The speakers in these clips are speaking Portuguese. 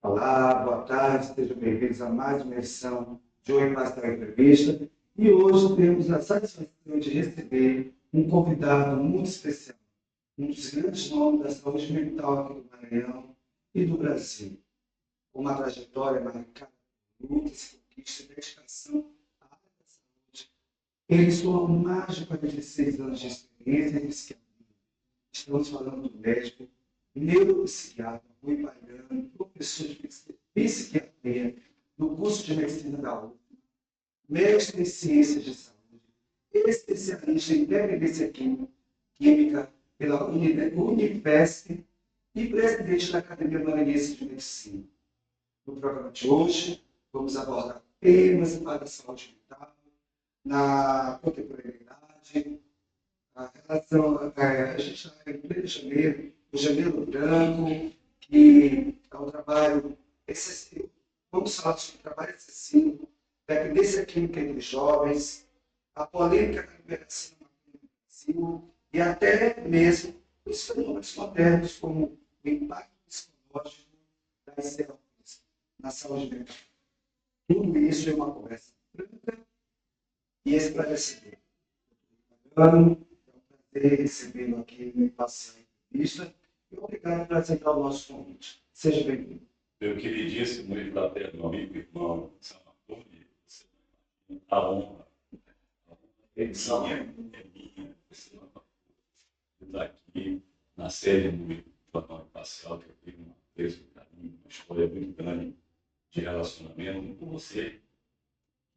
Olá, boa tarde, sejam bem-vindos a mais uma edição de Oi Pastel Entrevista. E hoje temos a satisfação de receber um convidado muito especial, um dos grandes nomes da saúde mental aqui do Maranhão e do Brasil, com uma trajetória marcada por lutas, conquistas e dedicação à área da saúde. Ele soou mais de 46 anos de experiência em psiquiatria. Estamos falando do médico neuropsiquiatra Rui Pagano, professor de psiquiatria do curso de medicina da UFMA, mestre em ciências de saúde, especialista em dependência química pela Unifesp e presidente da Academia Maranhense de Medicina. No programa de hoje, vamos abordar temas para a saúde mental, na contemporaneidade, a relação, a gente está em pleno janeiro, o Janeiro Branco, que é um trabalho excessivo. Vamos falar sobre o trabalho excessivo, dependência química entre jovens, a polêmica da liberação no Brasil e até mesmo os fenômenos modernos, como o impacto psicológico das drogas na saúde mental. Tudo isso é uma conversa franca e esclarecedora. É um prazer recebê-lo aqui no Passeio Entrevista e obrigado por aceitar o nosso convite. Seja bem-vindo. Meu queridíssimo e fraterno amigo e irmão São Antônio, a honra é minha, você não está aqui na série do Jornal Imparcial, que eu tenho uma vez um caminho, uma história muito grande de relacionamento com você,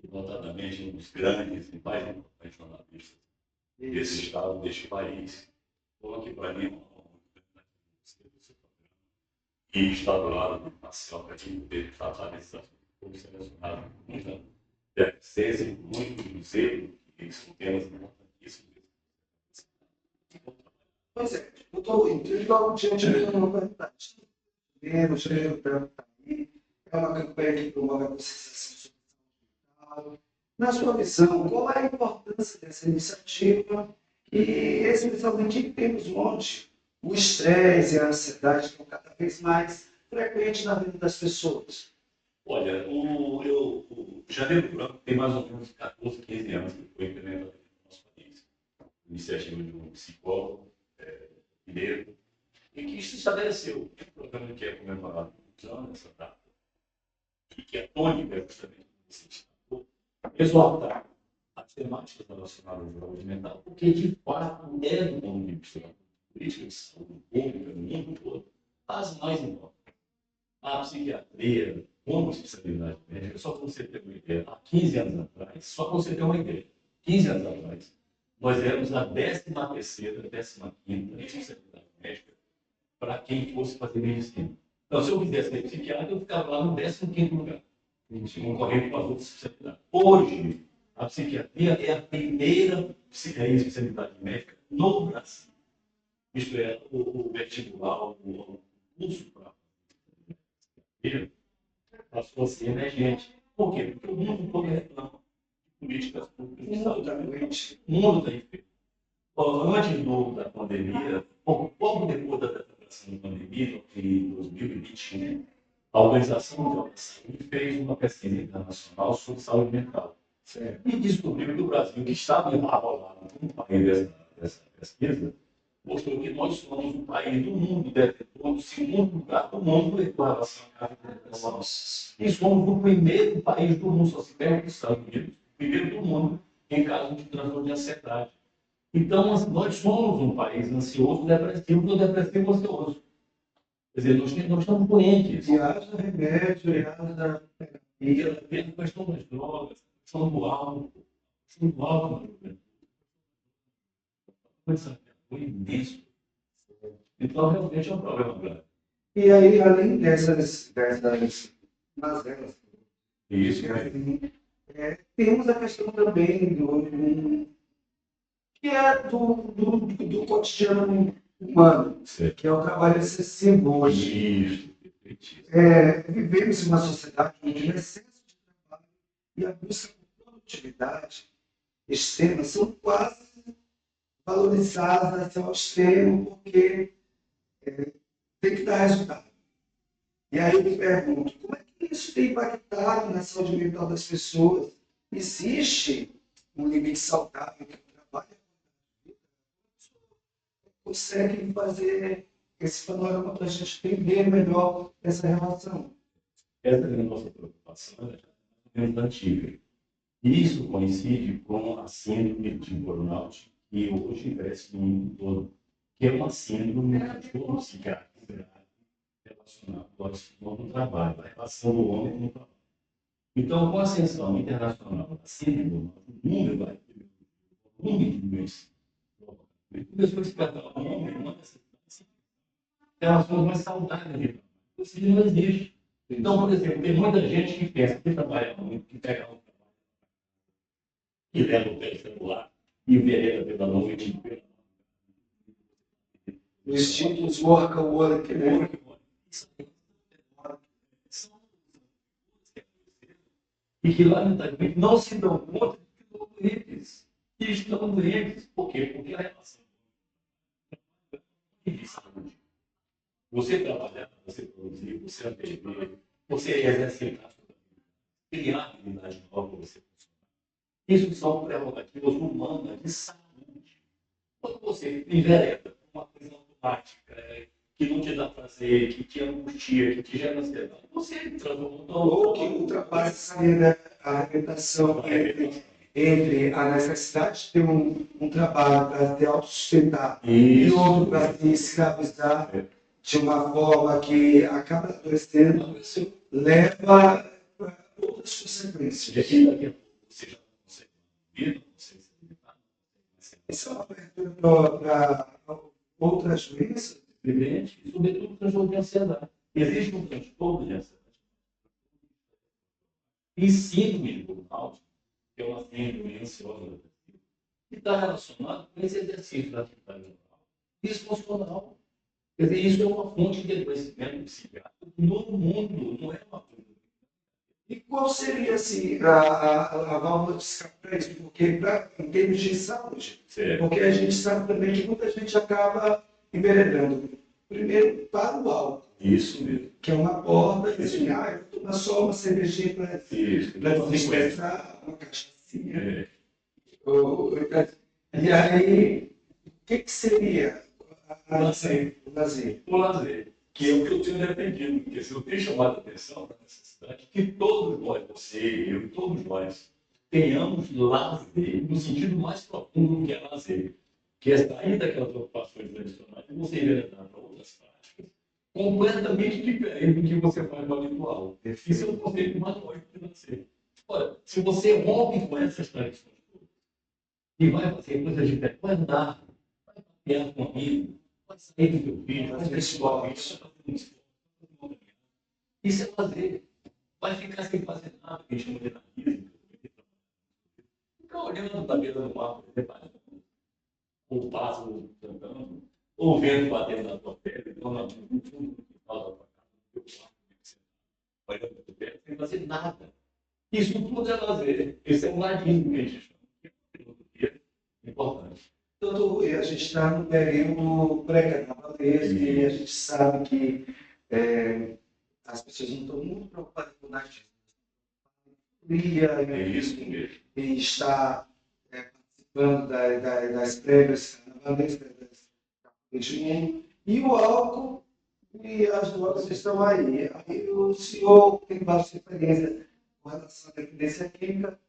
e notadamente um dos grandes e mais importantes jornalistas desse estado, deste país. Então, aqui para mim é uma honra muito grande estar aqui com você, e estar do lado do Imparcial para quem poder tratar desses assuntos todos selecionados com muita eficiência e muito zelo, que são temas importantíssimos. Pois é, eu estou logo diante de uma verdade. O Janeiro Branco está aí, é uma campanha que promove a conscientização sobre saúde mental. Na sua visão, qual é a importância dessa iniciativa e, especialmente em tempos onde o estresse e a ansiedade estão cada vez mais frequentes na vida das pessoas? Olha, o Janeiro Branco tem mais ou menos 14, 15 anos que foi implementado no nosso país. Iniciativa de um psicólogo mineiro, e que se estabeleceu um programa que é comemorado usando essa data, e que a tônica é justamente esse estado, exaltar as temáticas relacionadas à saúde mental, porque de fato é do ponto de vista da política de saúde pública no mundo todo, as mais importantes. A psiquiatria, como especialidade médica, só para você ter uma ideia, há 15 anos atrás, só para você ter uma ideia, 15 anos atrás, nós éramos a 13ª, 15ª especialidade médica para quem fosse fazer medicina. Então, se eu quisesse ser psiquiatra, eu ficava lá no 15º lugar, concorrendo com as outras especialidades. Hoje, a psiquiatria é a primeira especialidade médica no Brasil. Isto é, o vestibular, o curso para psiquiatria, passou a ser emergente. Por quê? Porque o mundo todo reclama de políticas públicas de saúde. O mundo está enfermo. Antes da pandemia, pouco depois da declaração da pandemia, em 2021, a Organização Mundial da Saúde fez uma pesquisa internacional sobre saúde mental. Certo. E descobriu que o Brasil, que estava enrolado como país dessa pesquisa, mostrou que nós somos um país do mundo detetor, do segundo lugar do mundo em relação à depressão. E somos o primeiro país do mundo, só se perde os Estados Unidos, primeiro do mundo em caso de transtorno de ansiedade. Então, nós somos um país ansioso, depressivo, ou depressivo ansioso. Quer dizer, nós estamos doentes. E haja remédio, e haja E a questão das drogas, a questão do álcool, foi imenso. Então, realmente é um problema grave. E aí, além dessas mazelas, Isso, temos a questão também que é do cotidiano humano, certo. que é o trabalho excessivo hoje. Isso. Vivemos em uma sociedade onde o excesso de trabalho e a busca por produtividade extrema são quase valorizadas ao extremo, porque tem que dar resultado. E aí eu me pergunto, como é que isso tem impactado na saúde mental das pessoas? Existe um limite saudável que o trabalho consegue fazer esse panorama para a gente entender melhor essa relação? Essa é a nossa preocupação, já é menos antiga. Isso coincide com a síndrome de burnout, que hoje cresce no mundo todo, que é uma síndrome de todo psiquiátrico relacionada ao trabalho, a relação do homem com o trabalho. Então, com a ascensão internacional da síndrome, o mundo vai ter um volume de doenças. Começou a despertar o homem uma relações mais saudáveis. Isso não existe. Então, por exemplo, tem muita gente que pensa que trabalha muito, que pega um trabalho, que leva o pé celular e vereda pela noite. Os títulos work, né? E que, lamentavelmente, não se dão conta de que estão doentes. E estão doentes. Por quê? Porque a relação de saúde. Você trabalhar, você produzir, você aprender, você exercitar, criar habilidade nova para você funcionar. Isso são prerrogativas humanas de saúde. Quando você envereda com uma coisa automática, que não te dá prazer, que te angustia, que te gera ansiedade, você transforma Ou que ultrapassa a arrebentação entre a necessidade de ter um trabalho para ter autossustentar e outro para se escravizar de uma forma que acaba adoecendo, leva a outras consequências. Você já consegue vir, Isso é uma abertura para outras doenças? evidente, e sobretudo transtorno de ansiedade. Existe um transtorno de ansiedade. E síndrome de burnout, que é uma síndrome ansiosa, que está relacionado com esse exercício da atividade mental disfuncional. Quer dizer, isso é uma fonte de adoecimento psiquiátrico no mundo, não é uma coisa. E qual seria assim, a válvula de escape para isso? Porque, em termos de saúde, porque a gente sabe também que muita gente acaba enveredando primeiro para o álcool. Isso mesmo. Que é uma porta, assim, eu vou tomar só uma cervejinha para desestressar, uma cachaçinha. E aí, o que seria o lazer? O lazer, que é o que eu tenho defendido, porque se eu tenho chamado a atenção para a necessidade que todos nós, você, eu, todos nós, tenhamos lazer, no sentido mais profundo do que é lazer, que é sair daquelas preocupações tradicionais e você enveredar para outras práticas completamente diferentes do que você faz no habitual. Isso é um conceito mais lógico de lazer. Ora, se você rompe com essas tradições e vai fazer coisas diferentes, vai andar, vai passear com um amigo, vai sair do seu filho, vai fazer esporte, isso é lazer. Vai ficar sem fazer nada, que a gente chama de anarquismo. Ficar olhando da beira do mar, ou pássaro cantando, ou vento batendo na tua pele, ou no fundo do quintal da tua casa, no teu quarto, olhando para o pé, sem fazer nada. Isso tudo é lazer. Esse é um ladismo que a gente chama. Importante. Doutor Rui, a gente está no período pré-carnavalesco e a gente sabe que as pessoas não estão muito preocupadas com o natismo. E está participando das prévias carnavalescas deste mundo. E o álcool e as drogas estão aí. Aí o senhor tem bastante experiência com relação à dependência química.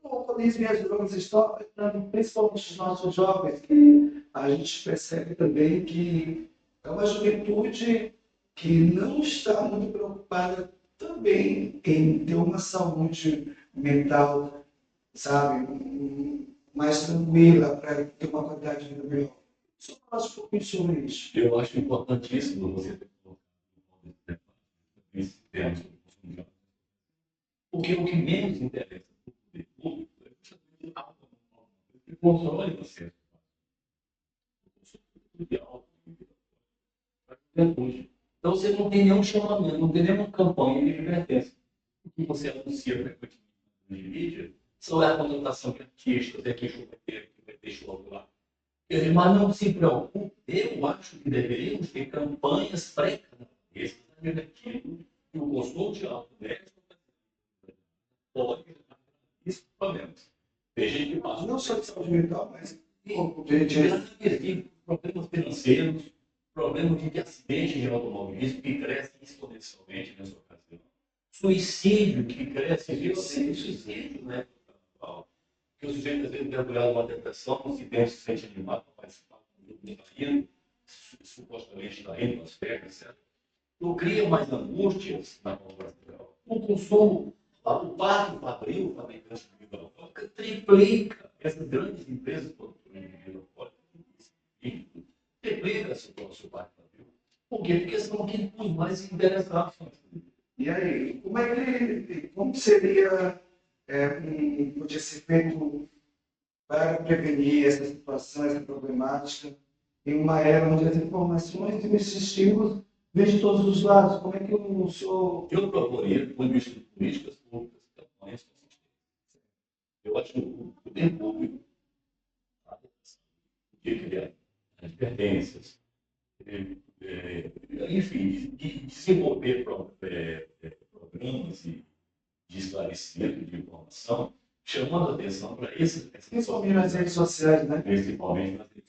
O alcoolismo e as drogas estão afetando principalmente os nossos jovens, que a gente percebe também que é uma juventude que não está muito preocupada também em ter uma saúde mental, sabe, mais tranquila, para ter uma qualidade de vida melhor. Só falasse um pouquinho sobre isso. Eu acho importantíssimo você ter colocado esse tema sobre o consumo de álcool. Porque o que menos interessa que controle você. Então você não tem nenhum chamamento, não tem nenhuma campanha de advertência. O que você anuncia frequentemente na mídia só é a contratação de artistas, aqui vai ter show lá. Mas não se preocupe, eu acho que deveríamos ter campanhas pré-carnavalescas advertindo consulte algo médico pode gerar esses problemas. Tem gente que passa. Não só de saúde mental, mas problemas financeiros, problemas de acidente de automobilismo que crescem exponencialmente nessa ocasião. Suicídio que cresce, violência, suicídio, né? Que o sujeito às vezes mergulhado numa depressão, não se tem, se sente animado para participar do grupo de Bahia, supostamente está indo para as férias, certo? Não cria mais angústias na população. O consumo, o parque fabril, o fabricante de bebida alcoólica, triplica essas grandes empresas produtoras de bebida alcoólica, triplica seu parque fabril. Por quê? Porque são os mais interessados. E aí, como seria podia ser feito para prevenir essa situação, essa problemática, em uma era onde as informações e esses estímulos vêm de todos os lados? Como é que o senhor... Eu proporia, do ponto de vista de políticas públicas, campanhas consistentes. Eu acho que o poder público, de criar advertências, enfim, de desenvolver programas de esclarecimento de informação, chamando a atenção para isso. Principalmente nas redes sociais, né? Principalmente nas redes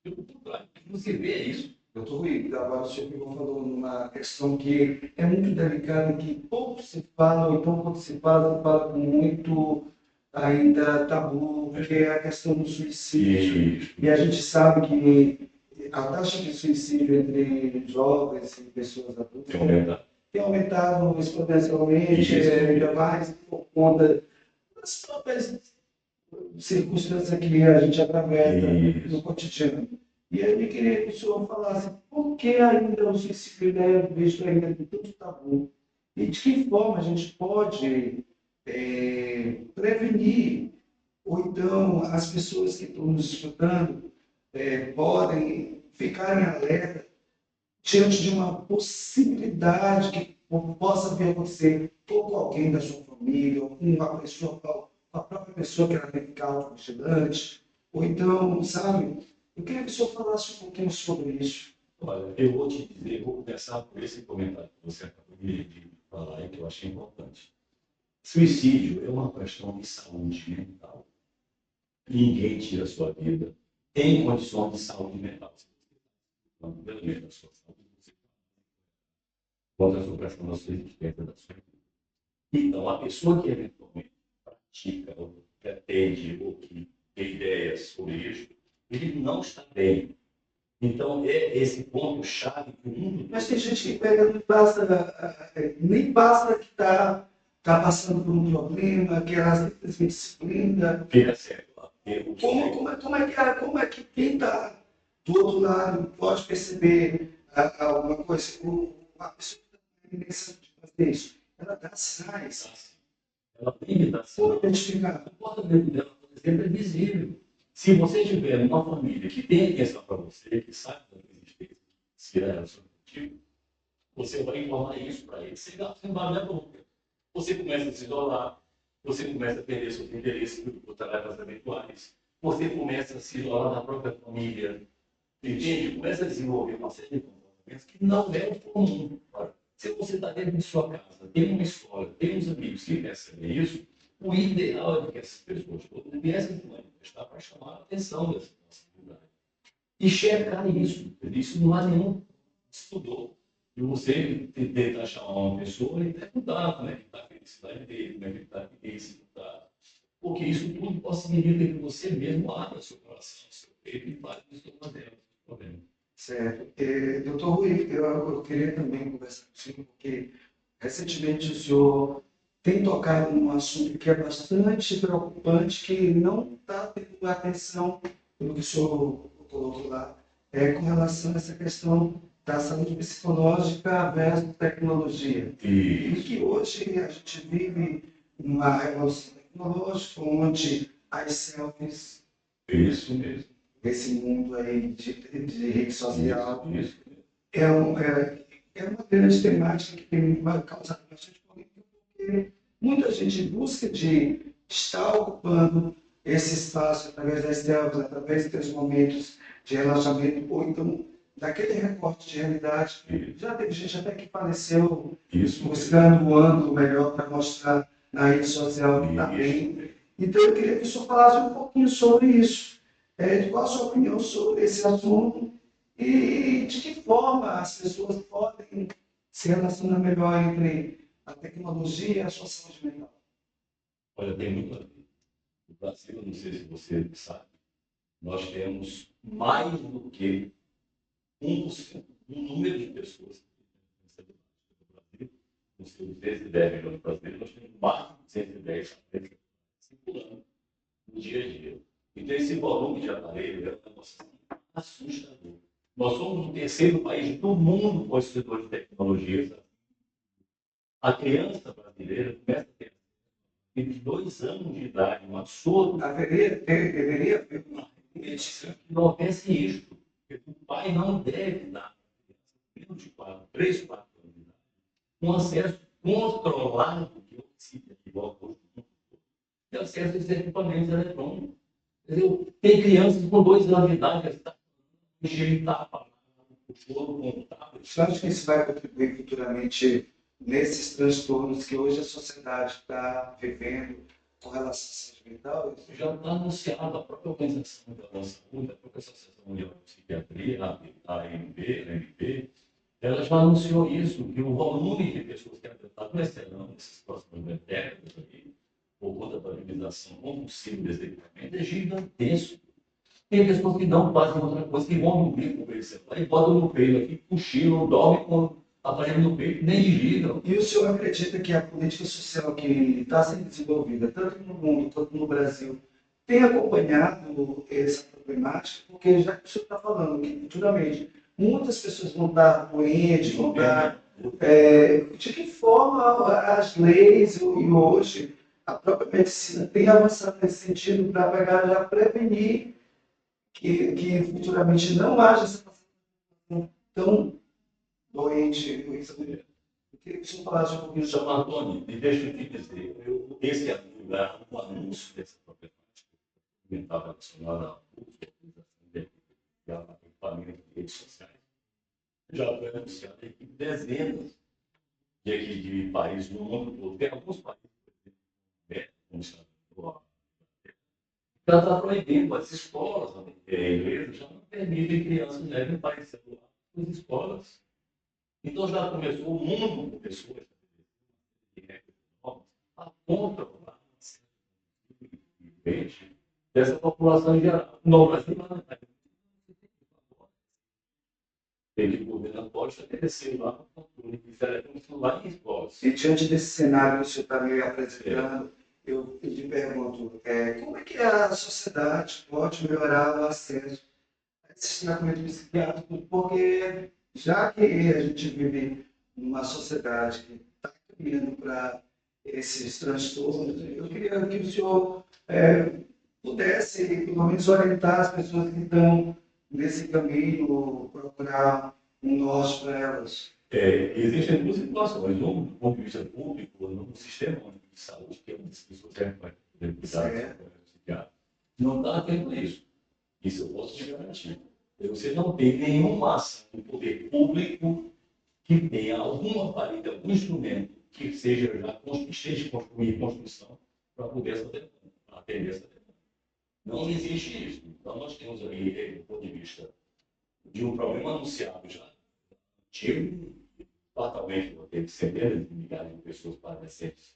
sociais. Você vê isso. Doutor Rui, agora o senhor falou numa questão que é muito delicada, que pouco se fala, ou então quando se fala com muito ainda tabu, que é a questão do suicídio. E a gente sabe que a taxa de suicídio entre jovens e pessoas adultas tem aumentado exponencialmente, ainda mais por conta das próprias circunstâncias que a gente atravessa no cotidiano. E aí eu queria que o senhor falasse por que ainda o suicídio é visto ainda com tanto tabu e de que forma a gente pode prevenir, ou então as pessoas que estão nos escutando podem ficar em alerta diante de uma possibilidade que possa vir a acontecer ou com alguém da sua família, ou com uma pessoa, a própria pessoa que ela vai ficar autovigilante, ou então, sabe? Eu queria que o senhor falasse um pouquinho sobre isso. Olha, eu vou te dizer, vou começar por esse comentário que você acabou de falar e que eu achei importante. Suicídio é uma questão de saúde mental. Ninguém tira a sua vida em condições de saúde mental. Quando pelo menos da sua saúde, você contra a supressão da sua existência, da sua vida. Então, a pessoa que eventualmente pratica, ou que atende, ou que tem ideias sobre isso, ele não está bem. Então, é esse ponto-chave que o mundo... Mas tem gente que pega, nem passa que está passando por um problema, que ela simplesmente se blinda. Fica certo. Como é que quem está do outro lado pode perceber alguma coisa? Uma pessoa que está fazer isso, ela dá sinais. Ela tem que dar sinais. Como identificar? O comportamento dela, por exemplo, é visível. Se você tiver uma família que tem atenção para você, que sabe da existência, se é contigo, você vai informar isso para ele. Você vai dar boca. Você começa a se isolar, você começa a perder seus interesses por tarefas habituais, você começa a se isolar da própria família, entende? Começa a desenvolver uma série de comportamentos que não é o comum. Se você está dentro de sua casa, tem uma escola, tem uns amigos que percebem isso, o ideal é que essas pessoas comecem a manifestar para chamar a atenção dessa possibilidade. E checar isso. Isso não há nenhum estudou. E você tentar chamar uma pessoa e perguntar como é que está a felicidade dele, como é que ele está feliz, porque isso tudo possibilita que você mesmo abra seu coração, seu peito e fale do seu problema. Certo. Doutor Rui, eu queria também conversar com o senhor, porque recentemente o senhor tem tocado num assunto que é bastante preocupante, que não está tendo atenção pelo que o senhor colocou lá, com relação a essa questão da saúde psicológica versus tecnologia. E que hoje a gente vive uma revolução tecnológica, onde as selfies, Isso mesmo. esse mundo aí de rede social, é uma grande temática que tem causado bastante polêmica, porque muita gente busca de estar ocupando esse espaço através das telas, através dos momentos de relaxamento, ou então daquele recorte de realidade. Já teve gente até que faleceu Isso. buscando um ângulo melhor para mostrar na rede social que está bem. Então, eu queria que o senhor falasse um pouquinho sobre isso. De qual a sua opinião sobre esse assunto e de que forma as pessoas podem se relacionar melhor entre a tecnologia e a sua saúde mental. Olha, tem muito a ver. No Brasil, eu não sei se você sabe, nós temos mais do que 1% do número de pessoas que têm no Brasil, nos seus 210 milhões de brasileiros, nós temos mais de 210 aparelhos circulando no dia a dia. Então, esse volume de aparelho é um negócio assustador. Nós somos o terceiro país do mundo possuidor de tecnologias. A criança brasileira começa a ter 2 anos de idade, um absurdo. Deveria haver uma medicina que não pense isto. Porque o pai não deve dar para de 3, 4 anos de idade um acesso controlado que eu cito igual de acesso a esses equipamentos eletrônicos. Entendeu? Tem crianças com 2 anos de idade que estão digitando o corpo com tablet. Você acha que isso vai contribuir futuramente nesses transtornos que hoje a sociedade está vivendo com relação à saúde mental? Isso já está anunciado, a própria Organização Mundial da Saúde, a própria Associação Mundial de Psiquiatria, a AMP, ela já anunciou isso, que o volume de pessoas que está crescendo nesses próximos décadas aí, por conta da utilização compulsiva desse equipamento, é gigantesco. Tem pessoas que não fazem outra coisa, que vão dormir com o celular e botam no peito aqui, cochilam, dormem com aparelho no peito, nem digam. E o senhor acredita que a política social que está sendo desenvolvida, tanto no mundo quanto no Brasil, tem acompanhado essa problemática? Porque já que o senhor está falando que futuramente muitas pessoas vão estar doentes, vão estar... de que forma as leis e hoje a própria medicina tem avançado nesse sentido para pegar já prevenir que futuramente não haja essa situação tão doente? Eu queria que o senhor falasse um pouquinho sobre isso. Antônio, e deixa eu te dizer, esse é o anúncio dessa problemática mental relacionada à utilização de equipamentos de redes sociais. Já foi anunciado em dezenas de países no mundo todo. Tem alguns países, como Estados Unidos, já está proibindo. As escolas inglesas já não permitem crianças levem para celular nas escolas. Então já começou, o mundo começou a controlar dessa população em geral. No Brasil, não. Tem que o governo pode estabelecer lá o controle de celular em escolas. E diante desse cenário que o senhor está me apresentando, eu lhe pergunto, como é que a sociedade pode melhorar o acesso a esse tratamento psiquiátrico? Porque já que a gente vive numa sociedade que está caminhando para esses transtornos, eu queria que o senhor pudesse, pelo menos, orientar as pessoas que estão nesse caminho, procurar um norte para elas. Existem 2 situações. Um, do ponto de vista público, no sistema de saúde, que é uma das pessoas que vai poder cuidar, não está tendo isso. Isso eu posso te garantir. Você não tem nenhuma ação do poder público que tenha algum aparelho, algum instrumento que esteja de construção para poder atender essa demanda. Não existe isso. Então, nós temos aí, do ponto de vista de um problema anunciado já, antigo, fatalmente, teve centenas de milhares de pessoas padecentes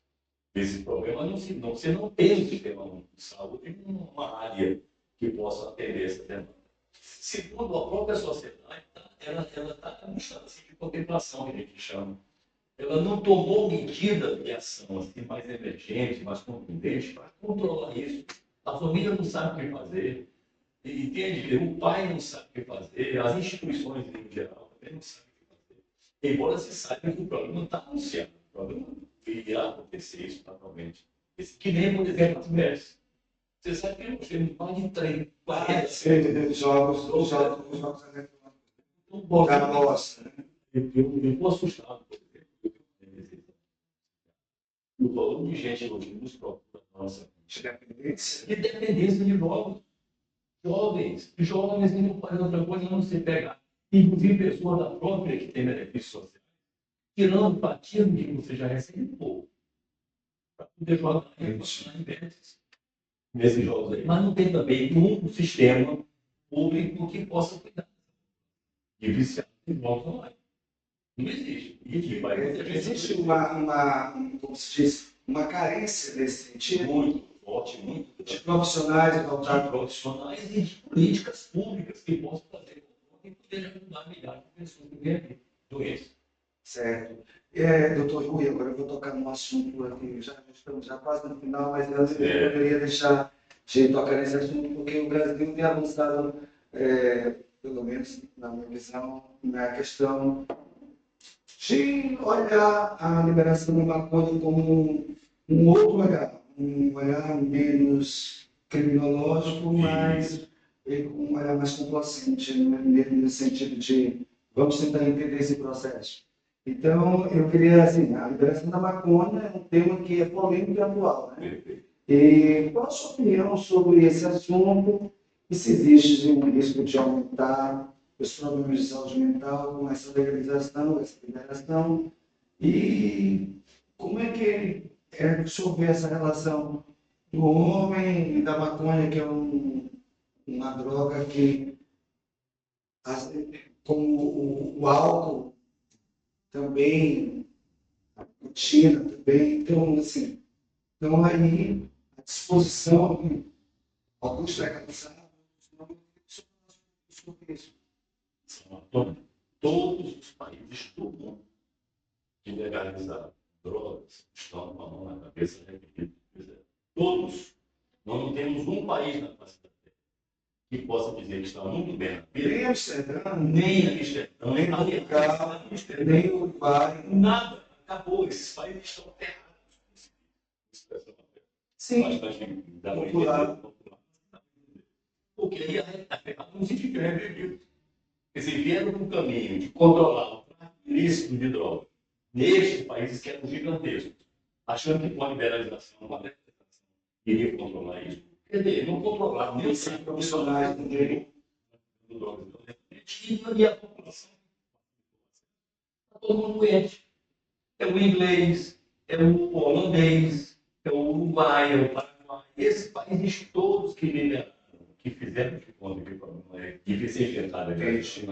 desse problema, você não tem um sistema de saúde numa área que possa atender essa demanda. Segundo a própria sociedade, ela está num estado assim, de contemplação, que a gente chama. Ela não tomou medida de ação assim, mais emergente, mais contundente para controlar isso. A família não sabe o que fazer, entende? O pai não sabe o que fazer, as instituições em geral também não sabem o que fazer. Embora se saiba que o problema não está anunciado, o problema irá acontecer isso totalmente. Que nem, por exemplo, as mulheres. Você sabe que nós temos mais de 30, 40 jogos da nossa. Eu estou assustado, por exemplo. O volume de gente hoje nos procura nossa de dependência de jogos. Jovens que não fazem outra coisa não se pegar inclusive pessoas da própria que tem benefícios sociais, tirando fatia do que você já recebe pouco, para poder jogar em vendas nesses jogos aí. Mas não tem também um sistema público que possa cuidar de viciados em jogos online. Não existe. E vai Existe como se diz, uma carência nesse sentido muito forte, muito de profissionais de voltados profissionais e de políticas públicas que possam fazer e poder ajudar milhares de pessoas que vivem doenças. certo. Doutor Rui, agora eu vou tocar num assunto aqui, já estamos já quase no final, mas antes eu não poderia deixar de tocar nesse assunto, porque o Brasil tem avançado, pelo menos na minha visão, na questão de olhar a liberação da maconha como um outro olhar, um olhar menos criminológico, mas um olhar mais complacente, né? Nesse sentido de vamos tentar entender esse processo. Então, eu queria, assim, a liberação da maconha é um tema que é polêmico e atual, né? E qual a sua opinião sobre esse assunto e se existe um risco de aumentar os problemas de saúde mental com essa legalização, essa liberação? E como é que o senhor vê essa relação do homem e da maconha, que é uma droga que, como o álcool, também, a nicotina também, então, assim, estão aí à disposição de alguns legalizados, sobre isso. Todos os países do mundo que legalizaram drogas estão com a mão na cabeça arrependidos. Todos. Nós não temos um país na face da Terra que possa dizer que está muito bem na vida. Nem Amsterdã, Nem Amsterdã, nem Portugal, nem Uruguai. Nada. Acabou. Esses países estão errados. Sim, bastante da popular. Porque aí não se tiver reprimido. Eles vieram para o caminho de controlar o tráfico ilícito de drogas nestes países que eram gigantescos, achando que com a liberalização, com a legalização, iria controlar isso. Quer dizer, não controlaram nem os profissionais do direito do drogas. E a população está todo mundo doente. É o inglês, é o holandês, é o Uruguai, é o Paraguai. Esses países todos que liberaram, que fizeram de conta que o problema é difícil injetar a gente,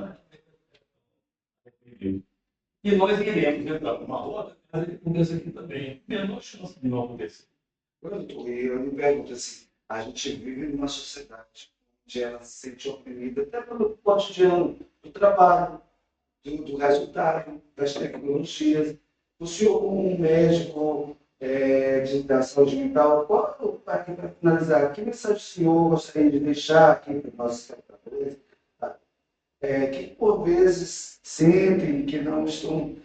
e nós iremos entrar numa roda que aconteça aqui também. Menor chance de não acontecer. Eu me pergunto assim, a gente vive numa sociedade onde ela se sente oprimida até pelo cotidiano, do trabalho, do resultado, das tecnologias. O senhor, como um médico da saúde mental, para finalizar, que mensagem o senhor gostaria de deixar aqui para os nossos espectadores, que por vezes sentem que não estão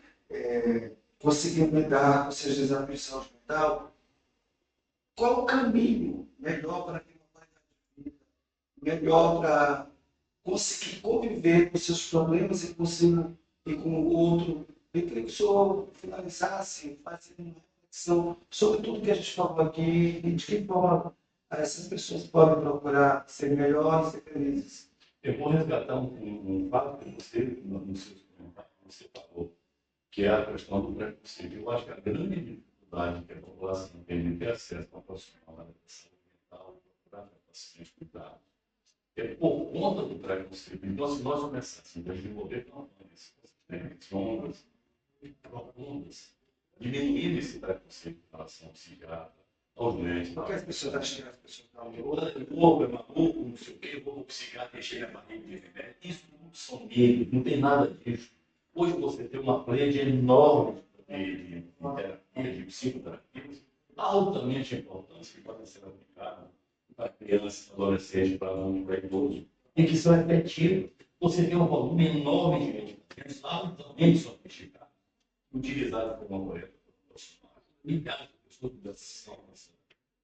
conseguindo lidar com seus desafios de saúde mental? Qual o caminho melhor para ter uma qualidade de vida, melhor para conseguir conviver com seus problemas e consigo e com o outro? Eu queria que o senhor finalizasse fazendo uma reflexão sobre tudo que a gente falou aqui e de que forma essas pessoas podem procurar ser melhores, ser felizes. Eu vou resgatar um fato que você, nos seus comentários, você falou, que é a questão do preconceito. Eu acho que a grande dificuldade que a população tem de ter acesso a uma profissional da saúde mental, procurar pacientes cuidados, é por conta do preconceito. Então, se nós começássemos a desenvolver campanhas, ondas profundas, diminuindo esse preconceito em relação ao psiquiatra, aos médicos. Porque as pessoas acham que as pessoas estão o é maluco, não sei o quê, vou psiquiatra encher a barriga de remédio. Isso tudo são mitos, não tem nada disso. Hoje você tem uma playa enorme de terapia, de psicoterapias, altamente importantes, que podem ser aplicadas para crianças, adolescentes, para alunos, para idosos, e que são efetivas. Você tem um volume enorme de medicamentos altamente sofisticados, utilizados por uma correta profissional, milhares de pessoas dessa situação.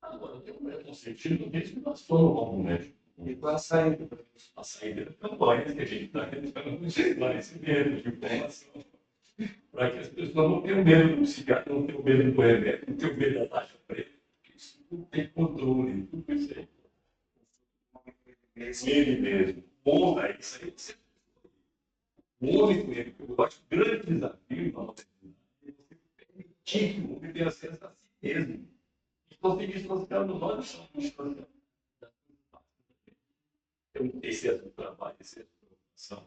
Agora, tem um preconceito desde que nós fomos ao médico. e com a saída. A saída da campanha que a gente está tentando levar esse medo de informação, para que as pessoas não tenham medo do psiquiatra, não tenham medo do remédio, não tenham medo da taxa preta, porque isso não tem controle, tudo isso aí. Ele mesmo. Bom, isso aí você O homem, eu acho que o grande desafio da nossa sociedade é você permitir que o homem tenha acesso a si mesmo. E você distanciando, nós estamos distanciando. Tem um excesso de trabalho, excesso de preocupação,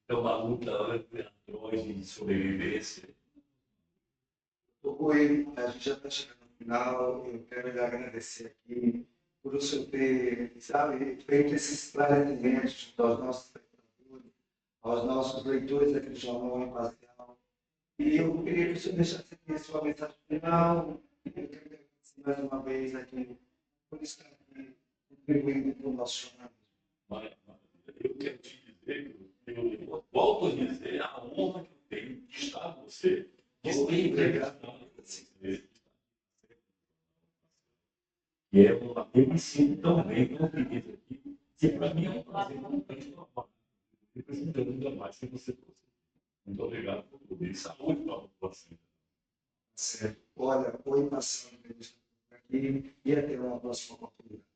é uma luta atroz de sobrevivência. Oi, a gente já está chegando no final. Eu quero lhe agradecer aqui por o senhor ter, sabe, feito esses esclarecimentos junto aos nossos espectadores, aos nossos leitores aqui do Jornal Imparcial. E eu queria que o senhor deixasse aqui a sua mensagem final. Eu quero agradecer mais uma vez aqui por estar aqui contribuindo para o nosso jornalismo. Eu quero te dizer que eu volto a dizer a honra que eu tenho de estar com você, de ser entrevistado com você. E eu me sinto tão bem, tão feliz aqui, que para mim é um prazer muito normal. Representando ainda mais que você fosse. Muito obrigado por tudo. E saúde para você. Certo. Olha, foi passando aqui e até uma próxima oportunidade.